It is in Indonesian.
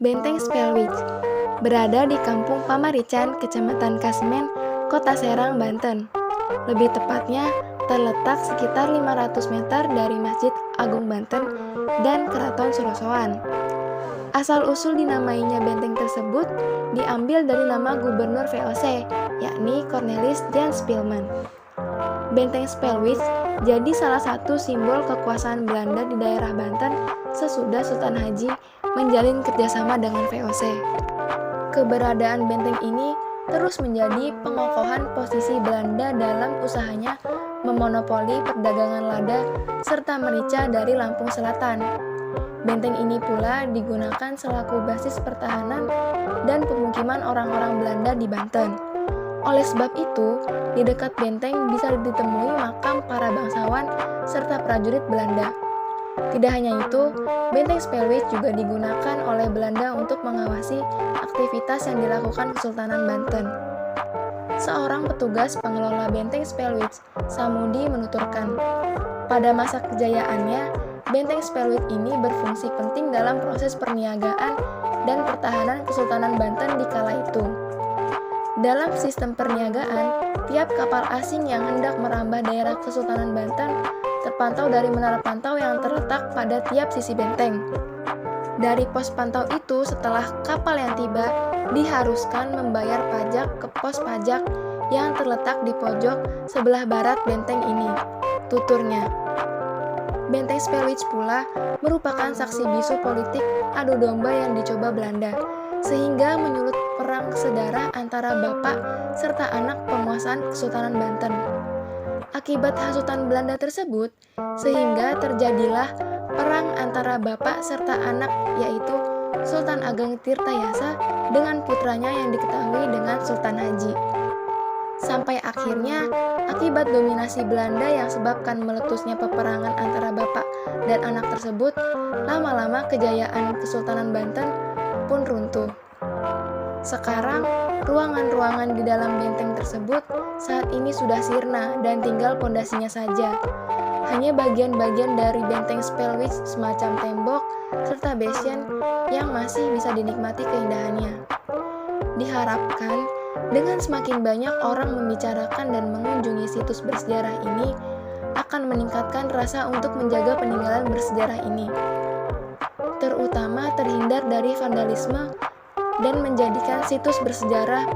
Benteng Spellwich berada di Kampung Pamarican, Kecamatan Kasmen, Kota Serang, Banten. Lebih tepatnya, terletak sekitar 500 meter dari Masjid Agung Banten dan Keraton Surosoan. Asal-usul dinamainya benteng tersebut diambil dari nama gubernur VOC, yakni Cornelis Jan Spilman. Benteng Spellwich jadi salah satu simbol kekuasaan Belanda di daerah Banten sesudah Sultan Haji menjalin kerjasama dengan VOC. Keberadaan benteng ini terus menjadi pengokohan posisi Belanda dalam usahanya memonopoli perdagangan lada serta merica dari Lampung Selatan. Benteng ini pula digunakan selaku basis pertahanan dan pemukiman orang-orang Belanda di Banten. Oleh sebab itu, di dekat benteng bisa ditemui makam para bangsawan serta prajurit Belanda. Tidak hanya itu, benteng Spellwich juga digunakan oleh Belanda untuk mengawasi aktivitas yang dilakukan Kesultanan Banten. Seorang petugas pengelola benteng Spellwich, Samudi, menuturkan, pada masa kejayaannya, benteng Spellwich ini berfungsi penting dalam proses perniagaan dan pertahanan Kesultanan Banten di kala itu. Dalam sistem perniagaan, tiap kapal asing yang hendak merambah daerah Kesultanan Banten terpantau dari menara pantau yang terletak pada tiap sisi benteng. Dari pos pantau itu, setelah kapal yang tiba, diharuskan membayar pajak ke pos pajak yang terletak di pojok sebelah barat benteng ini, tuturnya. Benteng Spellwich pula merupakan saksi bisu politik adu domba yang dicoba Belanda, sehingga menyulut perang sedarah antara bapak serta anak penguasaan Kesultanan Banten. Akibat hasutan Belanda tersebut, sehingga terjadilah perang antara bapak serta anak, yaitu Sultan Ageng Tirtayasa dengan putranya yang diketahui dengan Sultan Haji. Sampai akhirnya, akibat dominasi Belanda yang sebabkan meletusnya peperangan antara bapak dan anak tersebut, lama-lama kejayaan Kesultanan Banten pun runtuh. Sekarang, ruangan-ruangan di dalam benteng tersebut saat ini sudah sirna dan tinggal pondasinya saja. Hanya bagian-bagian dari benteng Spellwich semacam tembok serta bastion yang masih bisa dinikmati keindahannya. Diharapkan, dengan semakin banyak orang membicarakan dan mengunjungi situs bersejarah ini, akan meningkatkan rasa untuk menjaga peninggalan bersejarah ini, terutama terhindar dari vandalisme dan menjadikan situs bersejarah